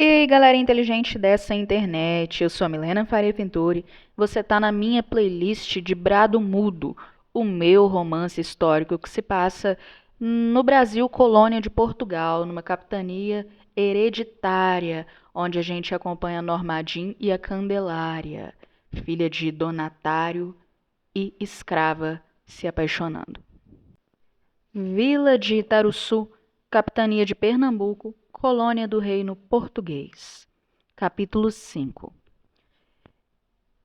E aí, galera inteligente dessa internet, eu sou a Milena Faria Pintori. Você tá na minha playlist de Brado Mudo, o meu romance histórico que se passa no Brasil, colônia de Portugal, numa capitania hereditária, onde a gente acompanha a Normadin e a Candelária, filha de donatário e escrava, se apaixonando. Vila de Itaruçu, capitania de Pernambuco, colônia do Reino Português. Capítulo 5.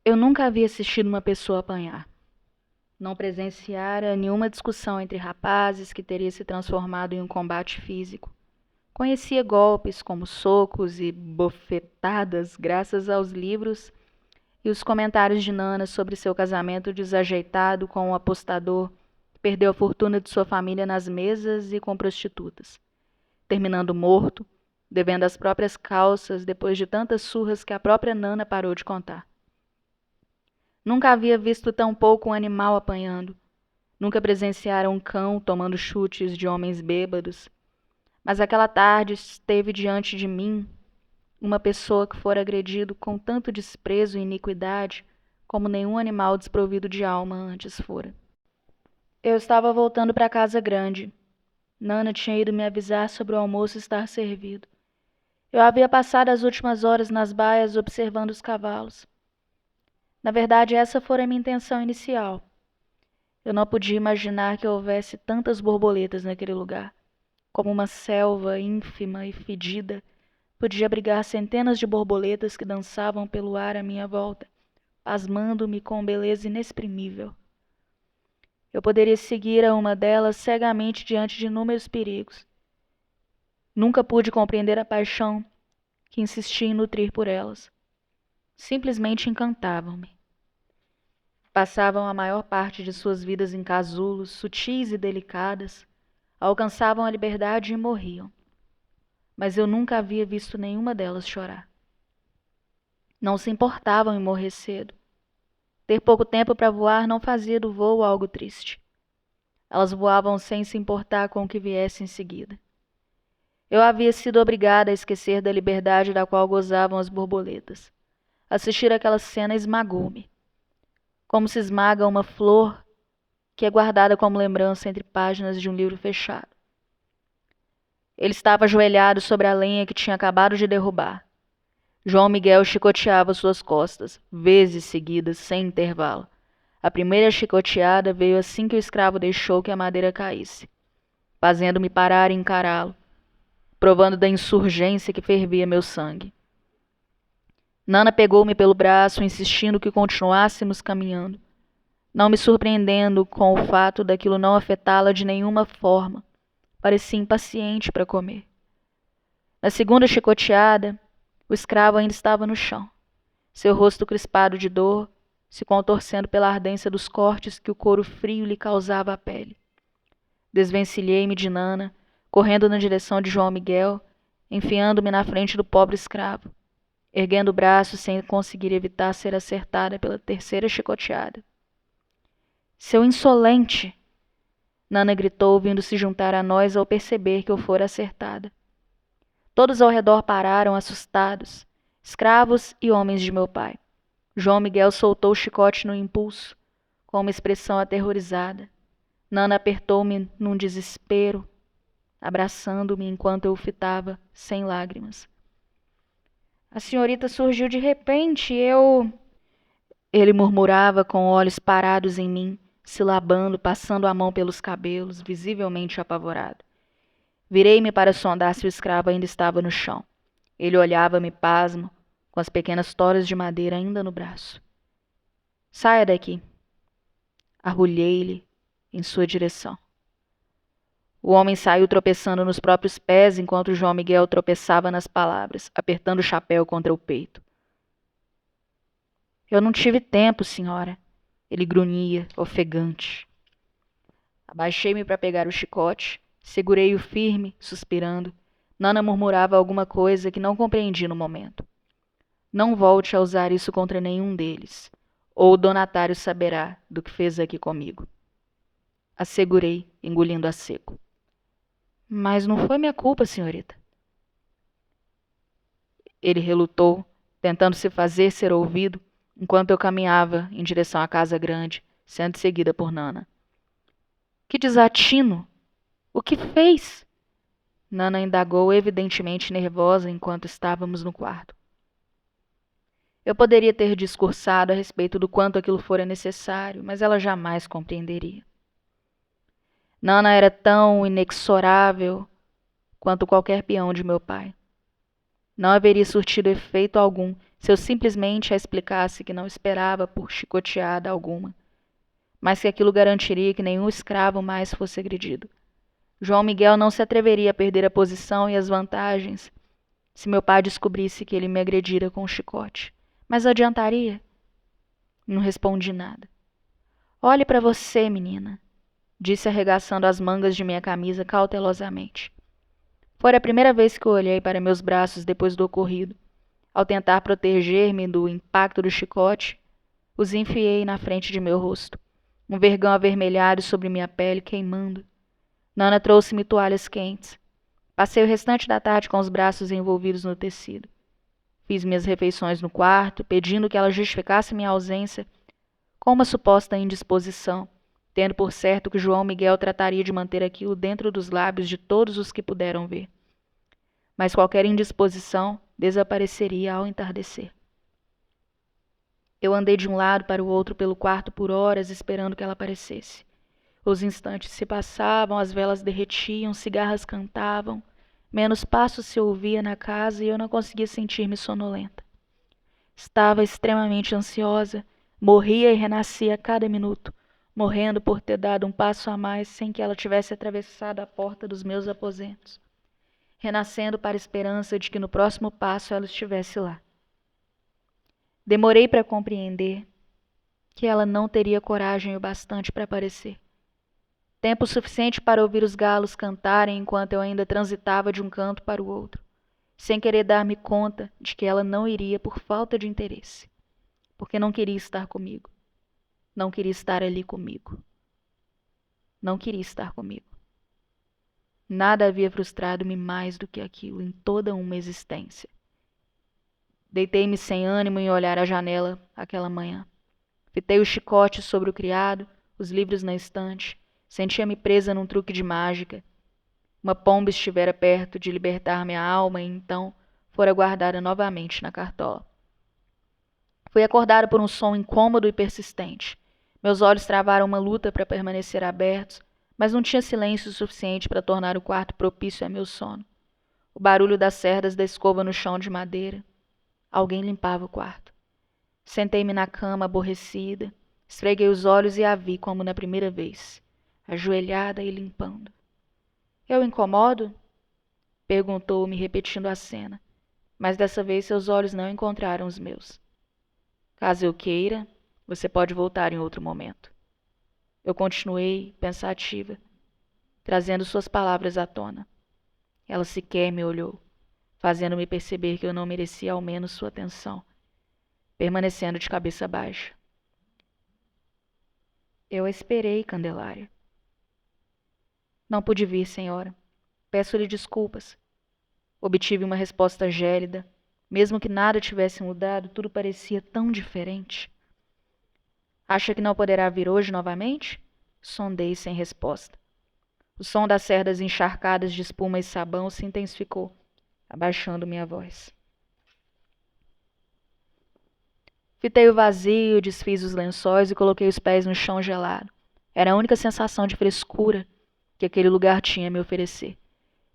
Eu nunca havia assistido uma pessoa apanhar. Não presenciara nenhuma discussão entre rapazes que teria se transformado em um combate físico. Conhecia golpes como socos e bofetadas graças aos livros e os comentários de Nana sobre seu casamento desajeitado com um apostador que perdeu a fortuna de sua família nas mesas e com prostitutas, terminando morto, devendo as próprias calças depois de tantas surras que a própria Nana parou de contar. Nunca havia visto tão pouco um animal apanhando. Nunca presenciara um cão tomando chutes de homens bêbados. Mas aquela tarde esteve diante de mim uma pessoa que fora agredido com tanto desprezo e iniquidade como nenhum animal desprovido de alma antes fora. Eu estava voltando para a casa grande. Nana tinha ido me avisar sobre o almoço estar servido. Eu havia passado as últimas horas nas baias observando os cavalos. Na verdade, essa fora a minha intenção inicial. Eu não podia imaginar que houvesse tantas borboletas naquele lugar. Como uma selva ínfima e fedida, podia abrigar centenas de borboletas que dançavam pelo ar à minha volta, pasmando-me com beleza inexprimível. Eu poderia seguir a uma delas cegamente diante de inúmeros perigos. Nunca pude compreender a paixão que insistia em nutrir por elas. Simplesmente encantavam-me. Passavam a maior parte de suas vidas em casulos, sutis e delicadas, alcançavam a liberdade e morriam. Mas eu nunca havia visto nenhuma delas chorar. Não se importavam em morrer cedo. Ter pouco tempo para voar não fazia do voo algo triste. Elas voavam sem se importar com o que viesse em seguida. Eu havia sido obrigada a esquecer da liberdade da qual gozavam as borboletas. Assistir aquela cena esmagou-me. Como se esmaga uma flor que é guardada como lembrança entre páginas de um livro fechado. Ele estava ajoelhado sobre a lenha que tinha acabado de derrubar. João Miguel chicoteava suas costas, vezes seguidas, sem intervalo. A primeira chicoteada veio assim que o escravo deixou que a madeira caísse, fazendo-me parar e encará-lo, provando da insurgência que fervia meu sangue. Nana pegou-me pelo braço, insistindo que continuássemos caminhando, não me surpreendendo com o fato daquilo não afetá-la de nenhuma forma. Parecia impaciente para comer. Na segunda chicoteada, o escravo ainda estava no chão, seu rosto crispado de dor, se contorcendo pela ardência dos cortes que o couro frio lhe causava à pele. Desvencilhei-me de Nana, correndo na direção de João Miguel, enfiando-me na frente do pobre escravo, erguendo o braço sem conseguir evitar ser acertada pela terceira chicoteada. Seu insolente! Nana gritou, vindo se juntar a nós ao perceber que eu fora acertada. Todos ao redor pararam, assustados, escravos e homens de meu pai. João Miguel soltou o chicote no impulso, com uma expressão aterrorizada. Nana apertou-me num desespero, abraçando-me enquanto eu o fitava, sem lágrimas. A senhorita surgiu de repente, Ele murmurava com olhos parados em mim, silabando, passando a mão pelos cabelos, visivelmente apavorado. Virei-me para sondar se o escravo ainda estava no chão. Ele olhava-me pasmo, com as pequenas toras de madeira ainda no braço. Saia daqui. Arrulhei-lhe em sua direção. O homem saiu tropeçando nos próprios pés, enquanto João Miguel tropeçava nas palavras, apertando o chapéu contra o peito. Eu não tive tempo, senhora. Ele grunhia, ofegante. Abaixei-me para pegar o chicote, segurei-o firme, suspirando. Nana murmurava alguma coisa que não compreendi no momento. Não volte a usar isso contra nenhum deles, ou o donatário saberá do que fez aqui comigo. Assegurei, engolindo a seco. Mas não foi minha culpa, senhorita. Ele relutou, tentando se fazer ser ouvido, enquanto eu caminhava em direção à casa grande, sendo seguida por Nana. Que desatino! O que fez? Nana indagou, evidentemente nervosa, enquanto estávamos no quarto. Eu poderia ter discursado a respeito do quanto aquilo fora necessário, mas ela jamais compreenderia. Nana era tão inexorável quanto qualquer peão de meu pai. Não haveria surtido efeito algum se eu simplesmente a explicasse que não esperava por chicoteada alguma, mas que aquilo garantiria que nenhum escravo mais fosse agredido. João Miguel não se atreveria a perder a posição e as vantagens se meu pai descobrisse que ele me agredira com um chicote. Mas adiantaria? Não respondi nada. Olhe para você, menina, disse arregaçando as mangas de minha camisa cautelosamente. Foi a primeira vez que eu olhei para meus braços depois do ocorrido. Ao tentar proteger-me do impacto do chicote, os enfiei na frente de meu rosto, um vergão avermelhado sobre minha pele queimando. Nana trouxe-me toalhas quentes. Passei o restante da tarde com os braços envolvidos no tecido. Fiz minhas refeições no quarto, pedindo que ela justificasse minha ausência com uma suposta indisposição, tendo por certo que João Miguel trataria de manter aquilo dentro dos lábios de todos os que puderam ver. Mas qualquer indisposição desapareceria ao entardecer. Eu andei de um lado para o outro pelo quarto por horas, esperando que ela aparecesse. Os instantes se passavam, as velas derretiam, cigarras cantavam, menos passos se ouvia na casa e eu não conseguia sentir-me sonolenta. Estava extremamente ansiosa, morria e renascia a cada minuto, morrendo por ter dado um passo a mais sem que ela tivesse atravessado a porta dos meus aposentos, renascendo para a esperança de que no próximo passo ela estivesse lá. Demorei para compreender que ela não teria coragem o bastante para aparecer. Tempo suficiente para ouvir os galos cantarem enquanto eu ainda transitava de um canto para o outro, sem querer dar-me conta de que ela não iria por falta de interesse, porque não queria estar comigo, não queria estar ali comigo, não queria estar comigo. Nada havia frustrado-me mais do que aquilo em toda uma existência. Deitei-me sem ânimo em olhar a janela aquela manhã. Fitei o chicote sobre o criado, os livros na estante. Sentia-me presa num truque de mágica. Uma pomba estivera perto de libertar minha alma e então fora guardada novamente na cartola. Fui acordada por um som incômodo e persistente. Meus olhos travaram uma luta para permanecer abertos, mas não tinha silêncio suficiente para tornar o quarto propício a meu sono. O barulho das cerdas da escova no chão de madeira. Alguém limpava o quarto. Sentei-me na cama aborrecida, esfreguei os olhos e a vi como na primeira vez, ajoelhada e limpando. Eu incomodo? Perguntou-me, repetindo a cena, mas dessa vez seus olhos não encontraram os meus. Caso eu queira, você pode voltar em outro momento. Eu continuei, pensativa, trazendo suas palavras à tona. Ela sequer me olhou, fazendo-me perceber que eu não merecia ao menos sua atenção, permanecendo de cabeça baixa. Eu a esperei, Candelária. Não pude vir, senhora. Peço-lhe desculpas. Obtive uma resposta gélida. Mesmo que nada tivesse mudado, tudo parecia tão diferente. Acha que não poderá vir hoje novamente? Sondei sem resposta. O som das cerdas encharcadas de espuma e sabão se intensificou, abaixando minha voz. Fitei o vazio, desfiz os lençóis e coloquei os pés no chão gelado. Era a única sensação de frescura que aquele lugar tinha a me oferecer.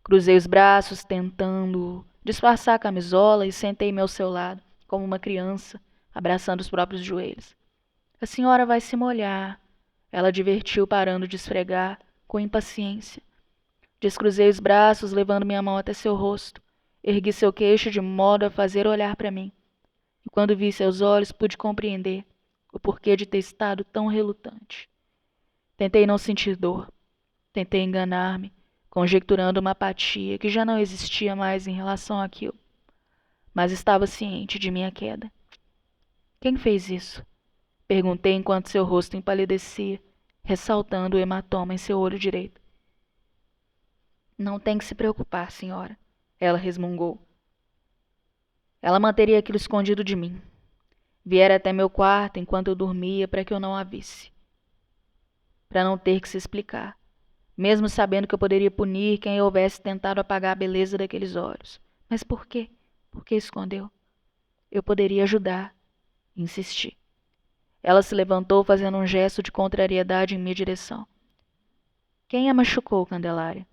Cruzei os braços, tentando disfarçar a camisola e sentei-me ao seu lado, como uma criança, abraçando os próprios joelhos. A senhora vai se molhar. Ela advertiu, parando de esfregar, com impaciência. Descruzei os braços, levando minha mão até seu rosto. Ergui seu queixo de modo a fazer olhar para mim. E quando vi seus olhos, pude compreender o porquê de ter estado tão relutante. Tentei não sentir dor. Tentei enganar-me, conjecturando uma apatia que já não existia mais em relação àquilo. Mas estava ciente de minha queda. Quem fez isso? Perguntei enquanto seu rosto empalidecia, ressaltando o hematoma em seu olho direito. Não tem que se preocupar, senhora, ela resmungou. Ela manteria aquilo escondido de mim. Viera até meu quarto enquanto eu dormia para que eu não a visse. Para não ter que se explicar, mesmo sabendo que eu poderia punir quem houvesse tentado apagar a beleza daqueles olhos. Mas por quê? Por que escondeu? Eu poderia ajudar. Insisti. Ela se levantou fazendo um gesto de contrariedade em minha direção. Quem a machucou, Candelária?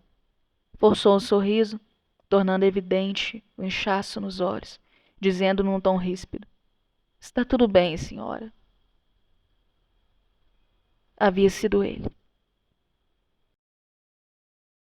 Forçou um sorriso, tornando evidente o inchaço nos olhos, dizendo num tom ríspido: Está tudo bem, senhora. Havia sido ele.